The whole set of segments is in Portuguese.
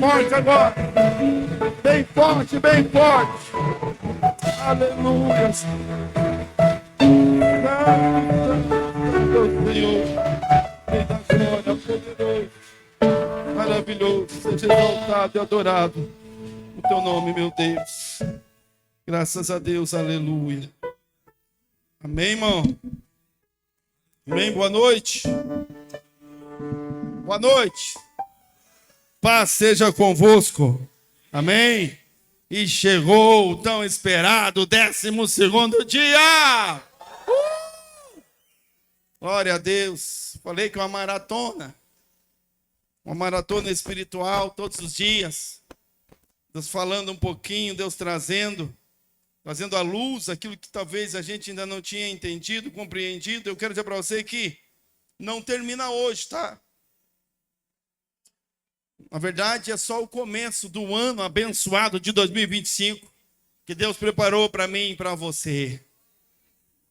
Forte agora. Bem forte, bem forte. Aleluia. Santo Senhor. Rei da glória, poderoso. Maravilhoso. Seja exaltado e adorado o teu nome, meu Deus. Graças a Deus, aleluia. Amém, irmão? Amém, boa noite. Boa noite. Paz seja convosco. Amém. E chegou o tão esperado 12º dia. Glória a Deus. Falei que é uma maratona espiritual todos os dias. Deus falando um pouquinho, Deus trazendo à luz aquilo que talvez a gente ainda não tinha entendido, compreendido. Eu quero dizer para você que não termina hoje, tá? Na verdade, é só o começo do ano abençoado de 2025 que Deus preparou para mim e para você.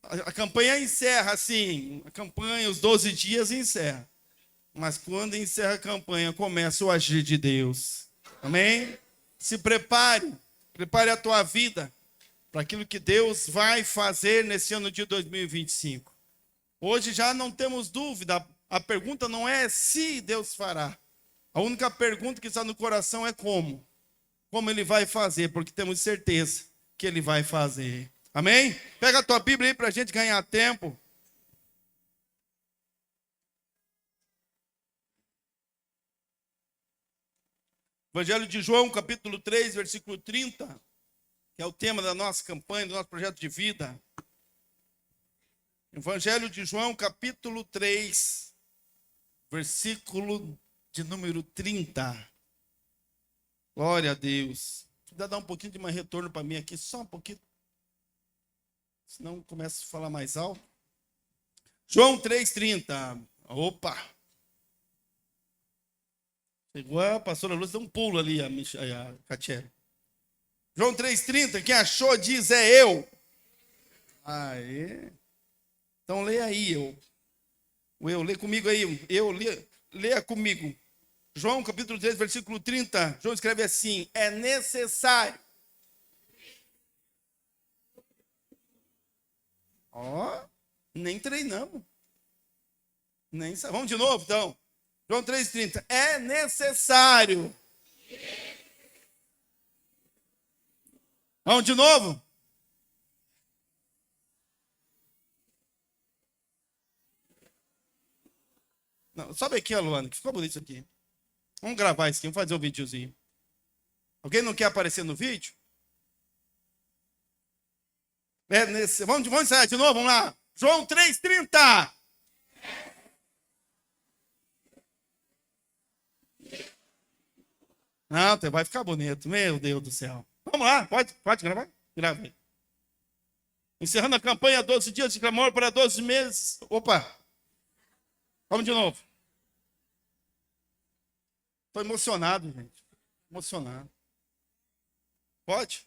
A campanha encerra assim, a campanha, os 12 dias encerra. Mas quando encerra a campanha, começa o agir de Deus. Amém? Se prepare a tua vida para aquilo que Deus vai fazer nesse ano de 2025. Hoje já não temos dúvida, a pergunta não é se Deus fará. A única pergunta que está no coração é como. Como Ele vai fazer, porque temos certeza que Ele vai fazer. Amém? Pega a tua Bíblia aí para a gente ganhar tempo. Evangelho de João, capítulo 3, versículo 30, que é o tema da nossa campanha, do nosso projeto de vida. Evangelho de João, capítulo 3, versículo de número 30. Glória a Deus. Dá um pouquinho de mais retorno para mim aqui, só um pouquinho. Senão começa a falar mais alto. João 3,30. Opa! Chegou a pastora Lúcia, deu um pulo ali, a Catiele. João 3,30, quem achou diz é eu. Aê. Então leia aí, lê comigo aí. Leia comigo. João capítulo 3, versículo 30. João escreve assim: é necessário. Nem treinamos. Vamos de novo, então. João 3,30. É necessário. Vamos de novo? Não, sobe aqui, Luana, que ficou bonito isso aqui. Vamos gravar isso aqui, vamos fazer um videozinho. Alguém não quer aparecer no vídeo? Vamos ensaiar de novo, vamos lá. João 3,30. Não, vai ficar bonito. Meu Deus do céu. Vamos lá, pode gravar? Grava aí. Encerrando a campanha, 12 dias de clamor para 12 meses. Opa! Vamos de novo. Estou emocionado, gente. Emocionado. Pode?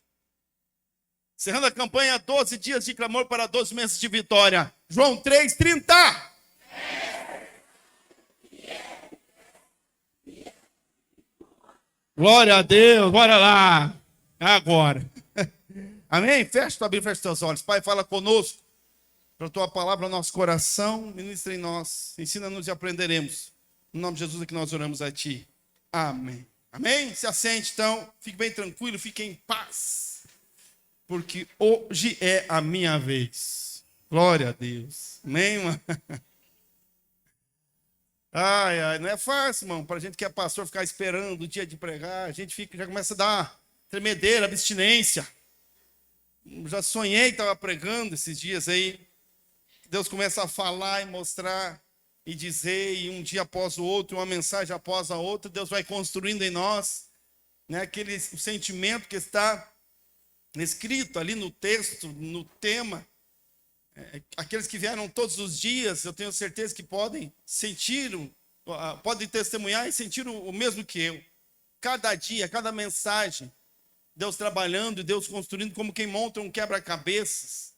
Encerrando a campanha, 12 dias de clamor para 12 meses de vitória. João 3,30. Glória a Deus, bora lá. Agora. Amém? Fecha tua Bíblia, fecha teus olhos. Pai, fala conosco. Para a tua palavra, nosso coração, ministra em nós. Ensina-nos e aprenderemos. No nome de Jesus é que nós oramos a ti. Amém. Amém? Se assente, então. Fique bem tranquilo, fique em paz. Porque hoje é a minha vez. Glória a Deus. Amém, mano? Ai, não é fácil, irmão, para a gente que é pastor ficar esperando o dia de pregar, a gente já começa a dar tremedeira, abstinência. Já sonhei, estava pregando esses dias aí. Deus começa a falar e mostrar e dizer, e um dia após o outro, uma mensagem após a outra, Deus vai construindo em nós, né, aquele sentimento que está escrito ali no texto, no tema. Aqueles que vieram todos os dias, eu tenho certeza que podem sentir, podem testemunhar e sentir o mesmo que eu. Cada dia, cada mensagem, Deus trabalhando e Deus construindo como quem monta um quebra-cabeças.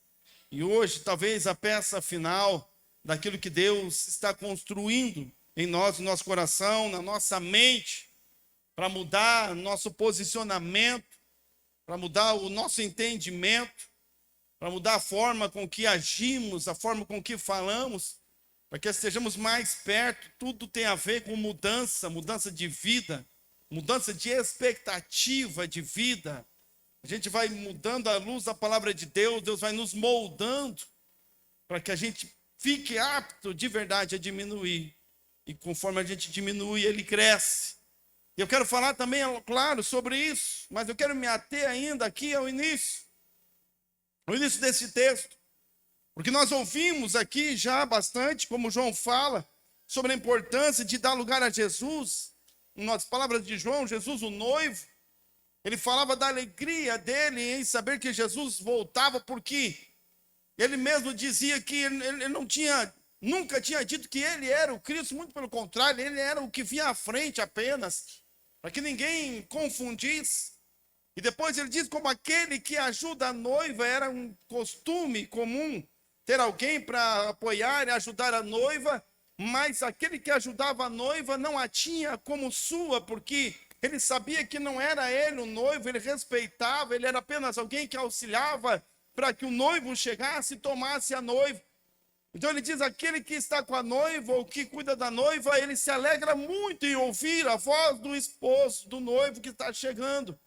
E hoje, talvez a peça final daquilo que Deus está construindo em nós, no nosso coração, na nossa mente, para mudar nosso posicionamento, para mudar o nosso entendimento, para mudar a forma com que agimos, a forma com que falamos, para que estejamos mais perto. Tudo tem a ver com mudança, mudança de vida, mudança de expectativa de vida. A gente vai mudando à luz da palavra de Deus, Deus vai nos moldando para que a gente fique apto de verdade a diminuir. E conforme a gente diminui, ele cresce. E eu quero falar também, claro, sobre isso, mas eu quero me ater ainda aqui ao início desse texto. Porque nós ouvimos aqui já bastante, como João fala, sobre a importância de dar lugar a Jesus. Nas palavras de João, Jesus, o noivo, ele falava da alegria dele em saber que Jesus voltava, porque ele mesmo dizia que ele nunca tinha dito que ele era o Cristo, muito pelo contrário, ele era o que vinha à frente apenas, para que ninguém confundisse. E depois ele diz como aquele que ajuda a noiva, era um costume comum ter alguém para apoiar e ajudar a noiva, mas aquele que ajudava a noiva não a tinha como sua, porque ele sabia que não era ele o noivo, ele respeitava, ele era apenas alguém que auxiliava para que o noivo chegasse e tomasse a noiva. Então ele diz, aquele que está com a noiva, ou que cuida da noiva, ele se alegra muito em ouvir a voz do esposo, do noivo que está chegando,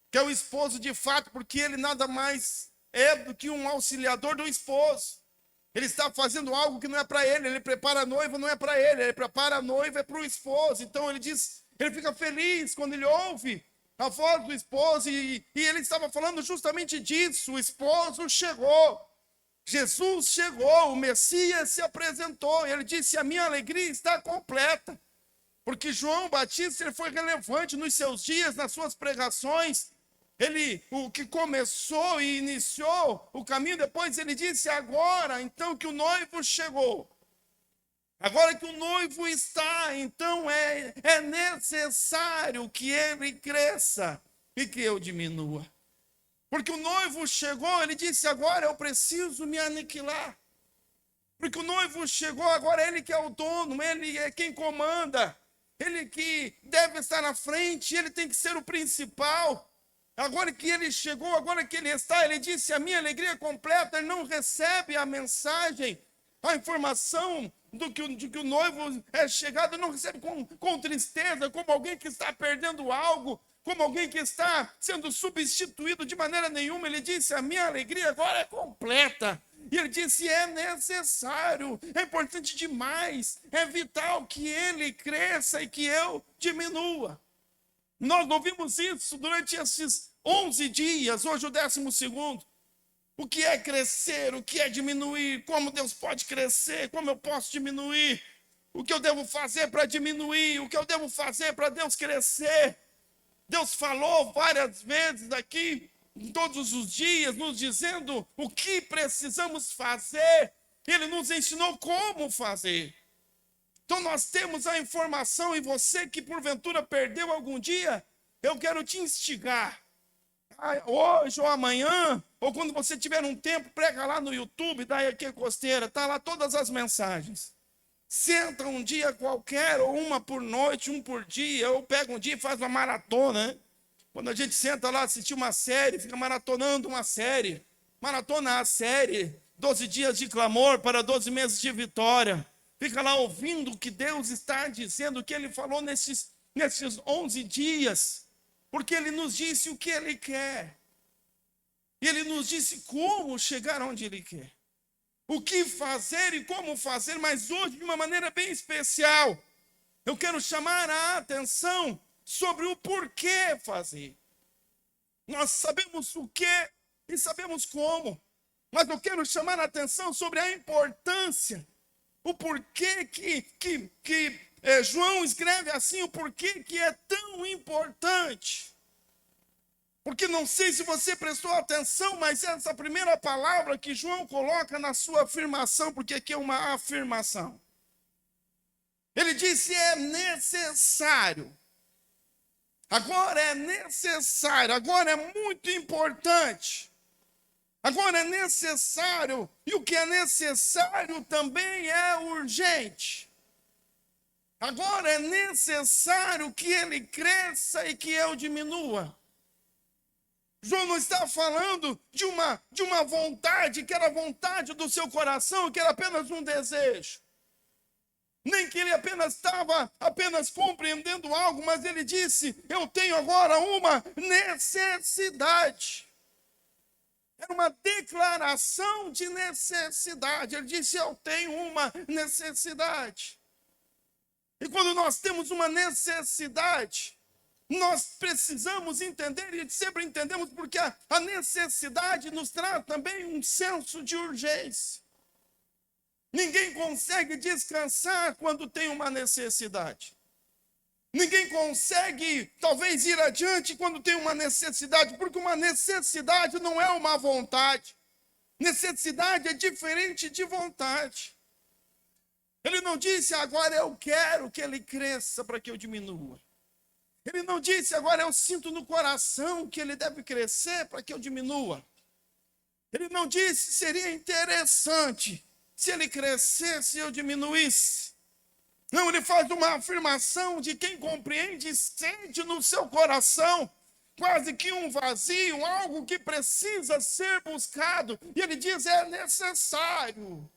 que é o esposo de fato, porque ele nada mais é do que um auxiliador do esposo. Ele está fazendo algo que não é para ele prepara a noiva, não é para ele prepara a noiva, é para o esposo. Então ele diz, ele fica feliz quando ele ouve a voz do esposo, e ele estava falando justamente disso. O esposo chegou, Jesus chegou, o Messias se apresentou. Ele disse, a minha alegria está completa, porque João Batista ele foi relevante nos seus dias, nas suas pregações. Ele, o que começou e iniciou o caminho, depois ele disse, agora então que o noivo chegou, agora que o noivo está, então é necessário que ele cresça e que eu diminua. Porque o noivo chegou, ele disse, agora eu preciso me aniquilar. Porque o noivo chegou, agora ele que é o dono, ele é quem comanda, ele que deve estar na frente, ele tem que ser o principal. Agora que ele chegou, agora que ele está, ele disse, a minha alegria é completa. Ele não recebe a mensagem, a informação de que o noivo é chegado, ele não recebe com tristeza, como alguém que está perdendo algo, como alguém que está sendo substituído de maneira nenhuma. Ele disse, a minha alegria agora é completa. E ele disse, é necessário, é importante demais, é vital que ele cresça e que eu diminua. Nós ouvimos isso durante esses 11 dias, hoje o 12º. O que é crescer, o que é diminuir, como Deus pode crescer, como eu posso diminuir, o que eu devo fazer para diminuir, o que eu devo fazer para Deus crescer. Deus falou várias vezes aqui, todos os dias, nos dizendo o que precisamos fazer. Ele nos ensinou como fazer. Então nós temos a informação, e você que porventura perdeu algum dia, eu quero te instigar. Hoje ou amanhã, ou quando você tiver um tempo, prega lá no YouTube, da EQ Costeira, está lá todas as mensagens. Senta um dia qualquer, ou uma por noite, um por dia, ou pega um dia e faz uma maratona, né? Quando a gente senta lá assistir uma série, fica maratonando uma série. Maratona a série, 12 dias de clamor para 12 meses de vitória. Fica lá ouvindo o que Deus está dizendo, o que Ele falou nesses 11 dias. Porque Ele nos disse o que Ele quer. E Ele nos disse como chegar onde Ele quer. O que fazer e como fazer, mas hoje de uma maneira bem especial. Eu quero chamar a atenção sobre o porquê fazer. Nós sabemos o que e sabemos como. Mas eu quero chamar a atenção sobre a importância. O porquê que João escreve assim, o porquê que é tão importante. Porque não sei se você prestou atenção, mas essa primeira palavra que João coloca na sua afirmação, porque aqui é uma afirmação. Ele disse, é necessário. Agora é necessário, agora é muito importante. Agora é necessário, e o que é necessário também é urgente. Agora é necessário que ele cresça e que eu diminua. João não está falando de uma vontade, que era vontade do seu coração, que era apenas um desejo. Nem que ele estava apenas compreendendo algo, mas ele disse, eu tenho agora uma necessidade. Era uma declaração de necessidade. Ele disse, eu tenho uma necessidade. E quando nós temos uma necessidade, nós precisamos entender, e sempre entendemos, porque a necessidade nos traz também um senso de urgência. Ninguém consegue descansar quando tem uma necessidade. Ninguém consegue, talvez, ir adiante quando tem uma necessidade, porque uma necessidade não é uma vontade. Necessidade é diferente de vontade. Ele não disse, agora eu quero que ele cresça para que eu diminua. Ele não disse, agora eu sinto no coração que ele deve crescer para que eu diminua. Ele não disse, seria interessante se ele crescesse e eu diminuísse. Não, ele faz uma afirmação de quem compreende e sente no seu coração quase que um vazio, algo que precisa ser buscado. E ele diz, é necessário.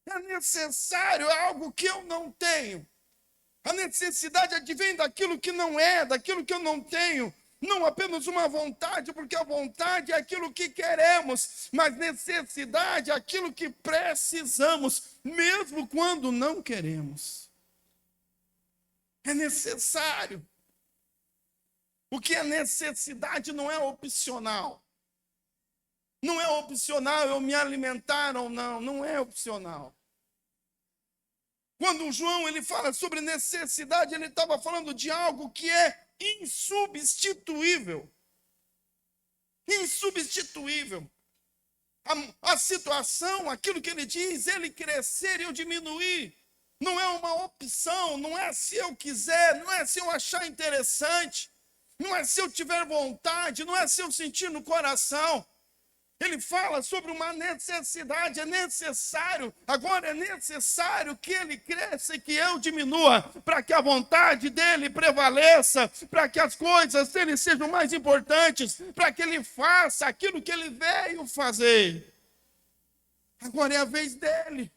É necessário, é algo que eu não tenho. A necessidade advém daquilo que não é, daquilo que eu não tenho. Não apenas uma vontade, porque a vontade é aquilo que queremos, mas necessidade é aquilo que precisamos, mesmo quando não queremos. É necessário. O que é necessidade não é opcional. Não é opcional eu me alimentar ou não, não é opcional. Quando o João ele fala sobre necessidade, ele estava falando de algo que é insubstituível. Insubstituível. A situação, aquilo que ele diz, ele crescer e eu diminuir, não é uma opção, não é se eu quiser, não é se eu achar interessante, não é se eu tiver vontade, não é se eu sentir no coração. Ele fala sobre uma necessidade, é necessário, agora é necessário que ele cresça e que eu diminua, para que a vontade dele prevaleça, para que as coisas dele sejam mais importantes, para que ele faça aquilo que ele veio fazer. Agora é a vez dele.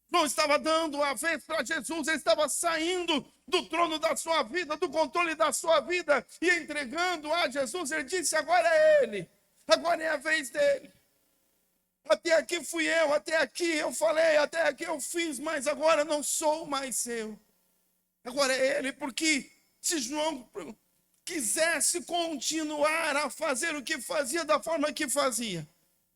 Não estava dando a vez para Jesus, ele estava saindo do trono da sua vida, do controle da sua vida, e entregando a Jesus, ele disse, agora é ele. Agora é a vez dele. Até aqui fui eu, até aqui eu falei, até aqui eu fiz, mas agora não sou mais eu. Agora é ele, porque se João quisesse continuar a fazer o que fazia da forma que fazia,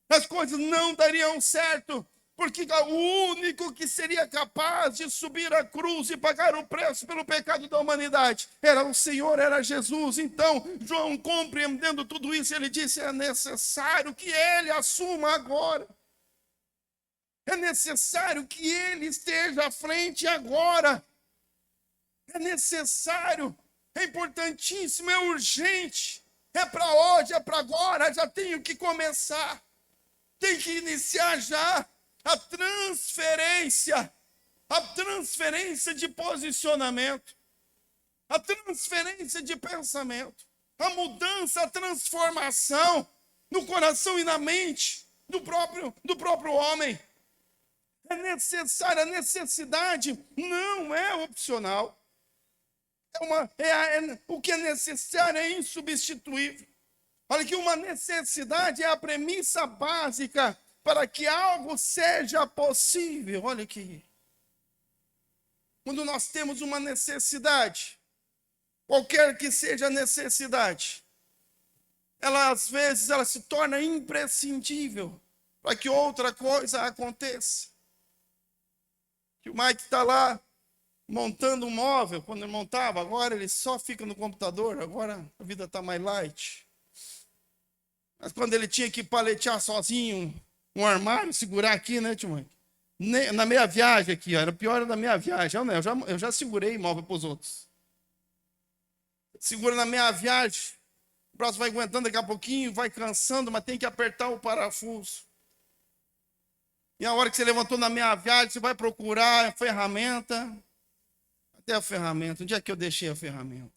as coisas não dariam certo, porque o único que seria capaz de subir a cruz e pagar o preço pelo pecado da humanidade era o Senhor, era Jesus. Então, João, compreendendo tudo isso, ele disse, é necessário que ele assuma agora. É necessário que ele esteja à frente agora. É necessário, é importantíssimo, é urgente. É para hoje, é para agora, já tenho que começar. Tem que iniciar já. A transferência de posicionamento, a transferência de pensamento, a mudança, a transformação no coração e na mente do próprio homem. É necessário, a necessidade não é opcional. O que é necessário é insubstituível. Olha que uma necessidade é a premissa básica para que algo seja possível. Olha aqui. Quando nós temos uma necessidade, qualquer que seja a necessidade, ela às vezes ela se torna imprescindível para que outra coisa aconteça. Que o Mike está lá montando um móvel, quando ele montava, agora ele só fica no computador, agora a vida está mais light. Mas quando ele tinha que paletear sozinho um armário, segurar aqui, né, tio Mãe? Na meia viagem aqui, ó, era pior na meia viagem. Eu já segurei imóvel para os outros. Segura na meia viagem, o braço vai aguentando daqui a pouquinho, vai cansando, mas tem que apertar o parafuso. E a hora que você levantou na meia viagem, você vai procurar a ferramenta. Até a ferramenta. Onde é que eu deixei a ferramenta?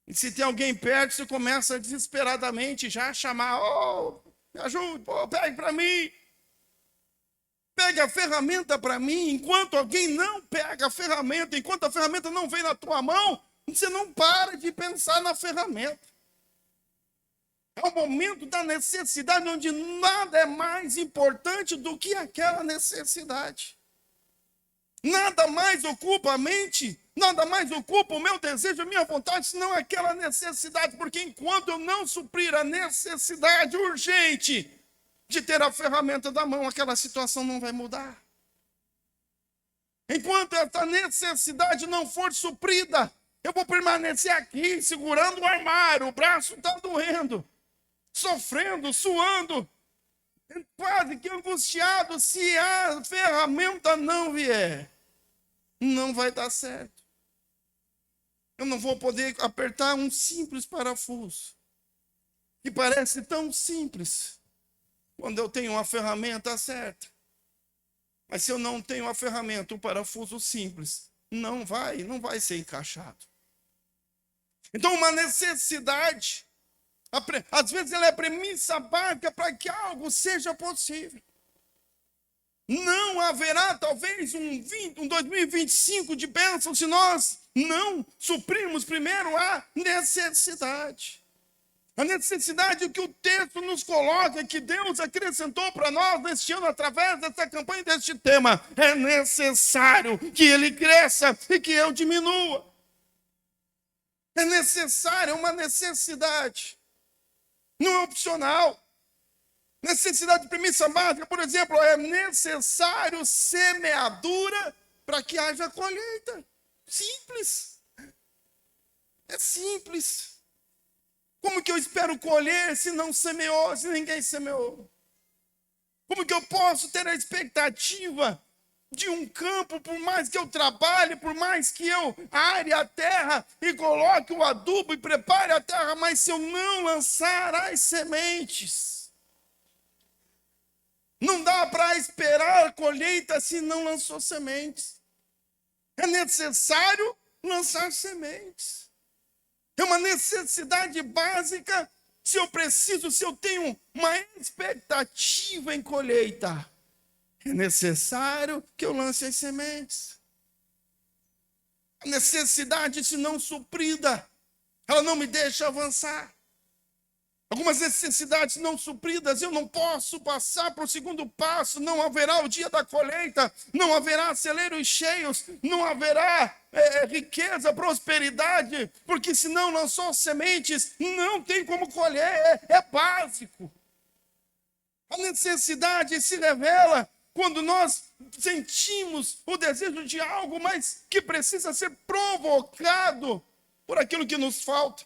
E se tem alguém perto, você começa desesperadamente já a chamar. Oh, me ajude, oh, pegue para mim. Pegue a ferramenta para mim. Enquanto alguém não pega a ferramenta, enquanto a ferramenta não vem na tua mão, você não para de pensar na ferramenta. É o momento da necessidade onde nada é mais importante do que aquela necessidade. Nada mais ocupa a mente, nada mais ocupa o meu desejo, a minha vontade, senão aquela necessidade. Porque enquanto eu não suprir a necessidade urgente de ter a ferramenta da mão, aquela situação não vai mudar. Enquanto essa necessidade não for suprida, eu vou permanecer aqui segurando o armário, o braço está doendo, sofrendo, suando, quase que angustiado. Se a ferramenta não vier, não vai dar certo. Eu não vou poder apertar um simples parafuso, que parece tão simples, quando eu tenho uma ferramenta certa. Mas se eu não tenho a ferramenta, um parafuso simples, não vai ser encaixado. Então, uma necessidade, às vezes ela é premissa básica para que algo seja possível. Não haverá talvez um 2025 de bênção se nós não suprirmos primeiro a necessidade. A necessidade que o texto nos coloca, que Deus acrescentou para nós neste ano através dessa campanha, deste tema. É necessário que ele cresça e que eu diminua. É necessário, é uma necessidade. Não é opcional. Necessidade de premissa básica, por exemplo, é necessário semeadura para que haja colheita. Simples. É simples. Como que eu espero colher se não semeou, se ninguém semeou? Como que eu posso ter a expectativa de um campo, por mais que eu trabalhe, por mais que eu are a terra e coloque o adubo e prepare a terra, mas se eu não lançar as sementes, não dá para esperar a colheita se não lançou sementes. É necessário lançar sementes. É uma necessidade básica. Se eu tenho uma expectativa em colheita, é necessário que eu lance as sementes. A necessidade, se não suprida, ela não me deixa avançar. Algumas necessidades não supridas, eu não posso passar para o segundo passo. Não haverá o dia da colheita, não haverá celeiros cheios, não haverá riqueza, prosperidade, porque se não lançou sementes, não tem como colher, é básico. A necessidade se revela quando nós sentimos o desejo de algo, mas que precisa ser provocado por aquilo que nos falta.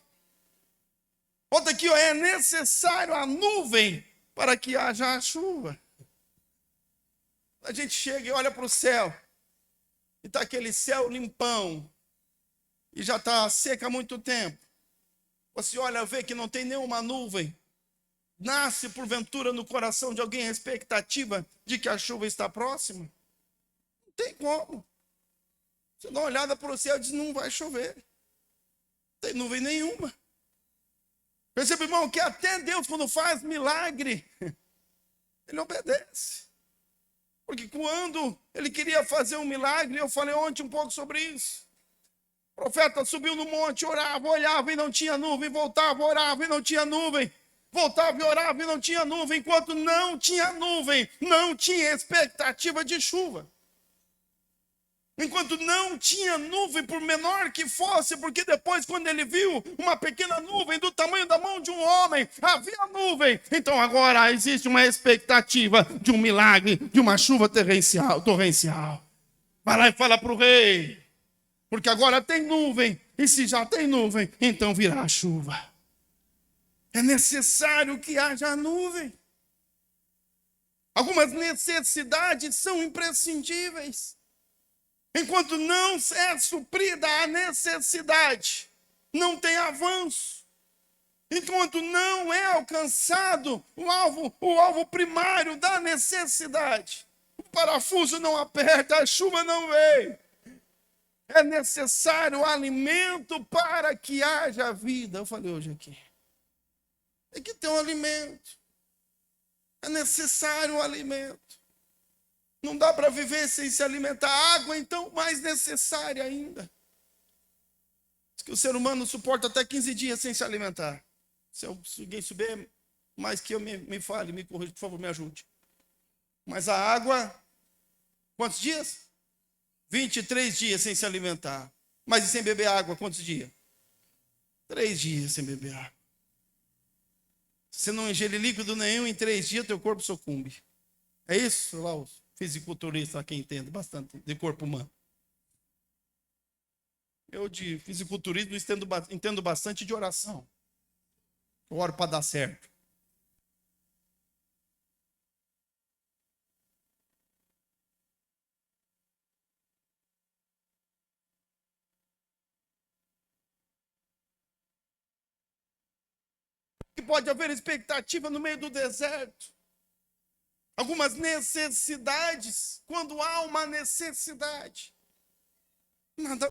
Outra aqui, é necessário a nuvem para que haja a chuva. A gente chega e olha para o céu, e está aquele céu limpão, e já está seca há muito tempo. Você olha, vê que não tem nenhuma nuvem. Nasce, porventura, no coração de alguém a expectativa de que a chuva está próxima? Não tem como. Você dá uma olhada para o céu e diz, não vai chover. Não tem nuvem nenhuma. Percebe, irmão, que até Deus, quando faz milagre, ele obedece. Porque quando ele queria fazer um milagre, eu falei ontem um pouco sobre isso. O profeta subiu no monte, orava, olhava e não tinha nuvem, voltava, orava e não tinha nuvem. Voltava e orava e não tinha nuvem. Enquanto não tinha nuvem, não tinha expectativa de chuva. Enquanto não tinha nuvem, por menor que fosse, porque depois, quando ele viu uma pequena nuvem do tamanho da mão de um homem, havia nuvem. Então agora existe uma expectativa de um milagre, de uma chuva torrencial. Vai lá e fala para o rei, porque agora tem nuvem, e se já tem nuvem, então virá a chuva. É necessário que haja nuvem. Algumas necessidades são imprescindíveis. Enquanto não é suprida a necessidade, não tem avanço. Enquanto não é alcançado o alvo primário da necessidade, o parafuso não aperta, a chuva não vem. É necessário alimento para que haja vida. Eu falei hoje aqui. Tem que ter um alimento. É necessário o alimento. Não dá para viver sem se alimentar. Água, então, mais necessária ainda. Diz que o ser humano suporta até 15 dias sem se alimentar. Se alguém souber mais que eu, me fale, me corrija, por favor, me ajude. Mas a água, quantos dias? 23 dias sem se alimentar. Mas e sem beber água, quantos dias? 3 dias sem beber água. Se você não ingerir líquido nenhum, em 3 dias teu corpo sucumbe. É isso lá os fisiculturistas, quem entende bastante de corpo humano. Eu de fisiculturismo entendo bastante de oração. Eu oro para dar certo. Que pode haver expectativa no meio do deserto. Algumas necessidades, quando há uma necessidade. Nada.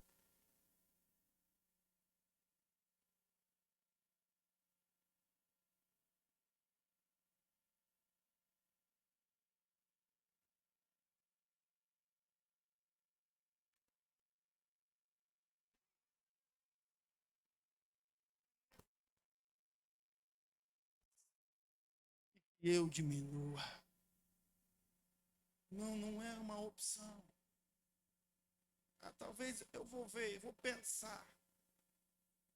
Eu diminua. Não, não é uma opção. Talvez eu vou ver, vou pensar.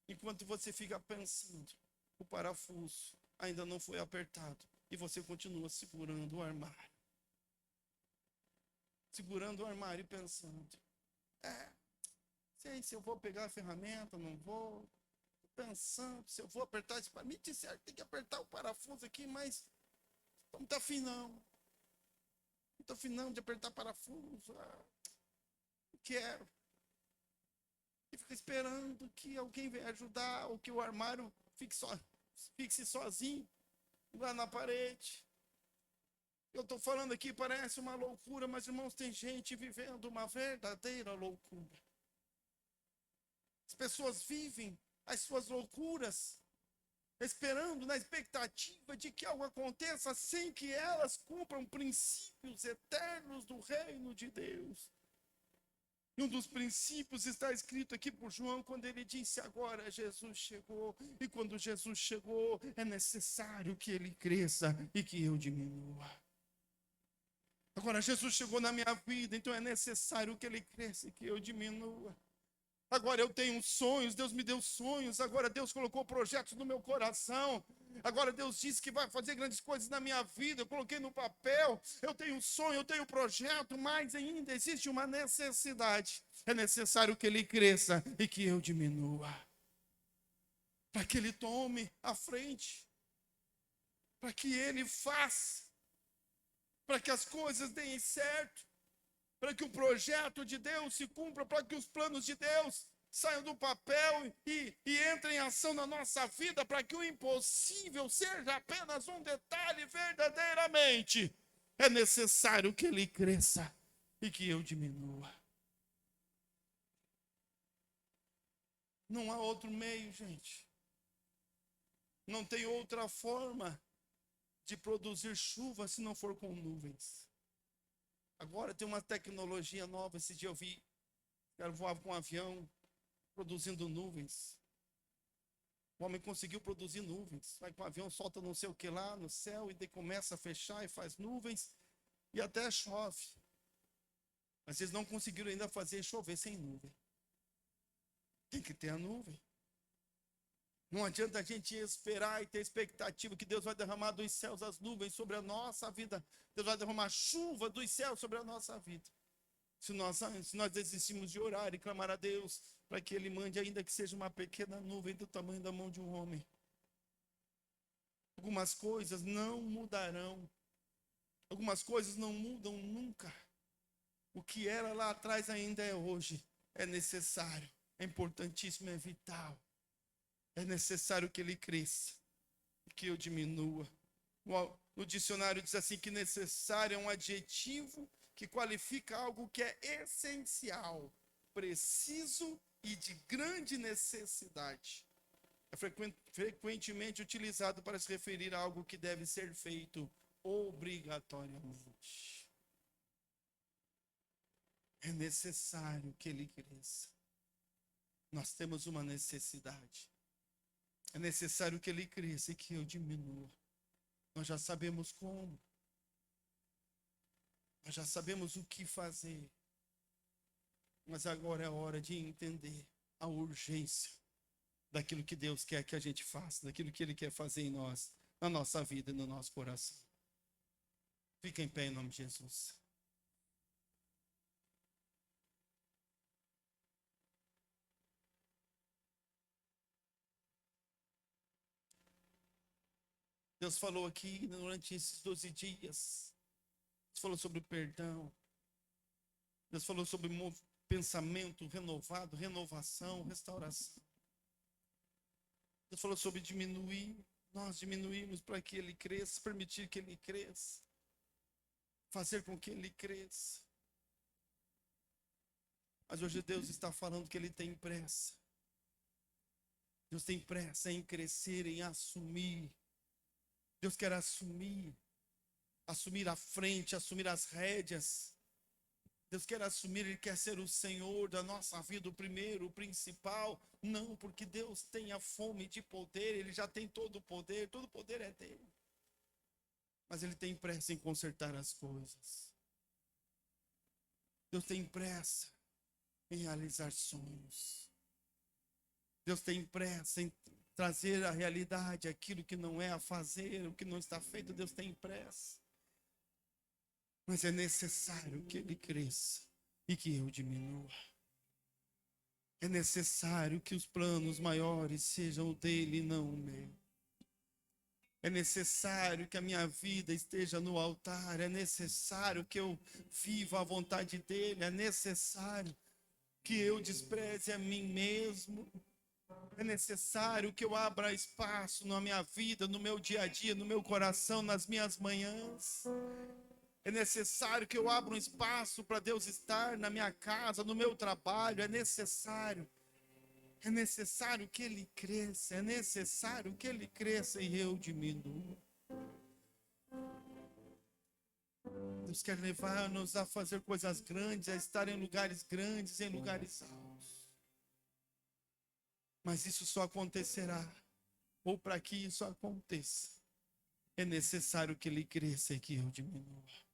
Enquanto você fica pensando, o parafuso ainda não foi apertado e você continua segurando o armário. Segurando o armário e pensando. Sei se eu vou pegar a ferramenta, não vou. Pensando se eu vou apertar esse parafuso. Me disseram que tem que apertar o parafuso aqui, mas não está afim não. Não estou afim não de apertar parafuso. Não quero. E fica esperando que alguém venha ajudar ou que o armário fixe sozinho lá na parede. Eu estou falando aqui, parece uma loucura, mas irmãos, tem gente vivendo uma verdadeira loucura. As pessoas vivem as suas loucuras, esperando na expectativa de que algo aconteça sem que elas cumpram princípios eternos do reino de Deus. E um dos princípios está escrito aqui por João, quando ele disse: agora Jesus chegou, e quando Jesus chegou, é necessário que ele cresça e que eu diminua. Agora Jesus chegou na minha vida, então é necessário que ele cresça e que eu diminua. Agora eu tenho sonhos, Deus me deu sonhos, agora Deus colocou projetos no meu coração, agora Deus disse que vai fazer grandes coisas na minha vida, eu coloquei no papel, eu tenho um sonho, eu tenho um projeto, mas ainda existe uma necessidade. É necessário que ele cresça e que eu diminua, para que ele tome a frente, para que ele faça, para que as coisas deem certo, para que o projeto de Deus se cumpra, para que os planos de Deus saiam do papel e entrem em ação na nossa vida, para que o impossível seja apenas um detalhe verdadeiramente. É necessário que ele cresça e que eu diminua. Não há outro meio, gente. Não tem outra forma de produzir chuva se não for com nuvens. Agora tem uma tecnologia nova. Esse dia eu vi, eu voava com um avião produzindo nuvens. O homem conseguiu produzir nuvens. Vai com o avião, solta não sei o que lá no céu, e daí começa a fechar e faz nuvens, e até chove. Mas eles não conseguiram ainda fazer chover sem nuvem. Tem que ter a nuvem. Não adianta a gente esperar e ter expectativa que Deus vai derramar dos céus as nuvens sobre a nossa vida. Deus vai derramar chuva dos céus sobre a nossa vida. Se nós desistimos de orar e clamar a Deus para que Ele mande, ainda que seja uma pequena nuvem do tamanho da mão de um homem. Algumas coisas não mudarão. Algumas coisas não mudam nunca. O que era lá atrás ainda é hoje. É necessário, é importantíssimo, é vital. É necessário que ele cresça e que eu diminua. No dicionário diz assim que necessário é um adjetivo que qualifica algo que é essencial, preciso e de grande necessidade. É frequentemente utilizado para se referir a algo que deve ser feito obrigatoriamente. É necessário que ele cresça. Nós temos uma necessidade. É necessário que ele cresça e que eu diminua. Nós já sabemos como. Nós já sabemos o que fazer. Mas agora é hora de entender a urgência daquilo que Deus quer que a gente faça, daquilo que ele quer fazer em nós, na nossa vida e no nosso coração. Fica em pé em nome de Jesus. Deus falou aqui durante esses 12 dias. Deus falou sobre o perdão. Deus falou sobre pensamento renovado, renovação, restauração. Deus falou sobre diminuir. Nós diminuímos para que ele cresça, permitir que ele cresça. Fazer com que ele cresça. Mas hoje Deus está falando que ele tem pressa. Deus tem pressa em crescer, em assumir. Deus quer assumir a frente, assumir as rédeas. Deus quer assumir, ele quer ser o Senhor da nossa vida, o primeiro, o principal. Não, porque Deus tem a fome de poder, ele já tem todo o poder é dele. Mas ele tem pressa em consertar as coisas. Deus tem pressa em realizar sonhos. Deus tem pressa em trazer à realidade aquilo que não é a fazer, o que não está feito. Deus tem pressa. Mas é necessário que ele cresça e que eu diminua. É necessário que os planos maiores sejam o dele e não o meu. É necessário que a minha vida esteja no altar. É necessário que eu viva a vontade dele. É necessário que eu despreze a mim mesmo. É necessário que eu abra espaço na minha vida, no meu dia a dia, no meu coração, nas minhas manhãs. É necessário que eu abra um espaço para Deus estar na minha casa, no meu trabalho. É necessário que ele cresça. É necessário que ele cresça e eu diminua. Deus quer levar-nos a fazer coisas grandes, a estar em lugares grandes, em lugares altos. Mas isso só acontecerá, ou para que isso aconteça, é necessário que ele cresça e que eu diminua.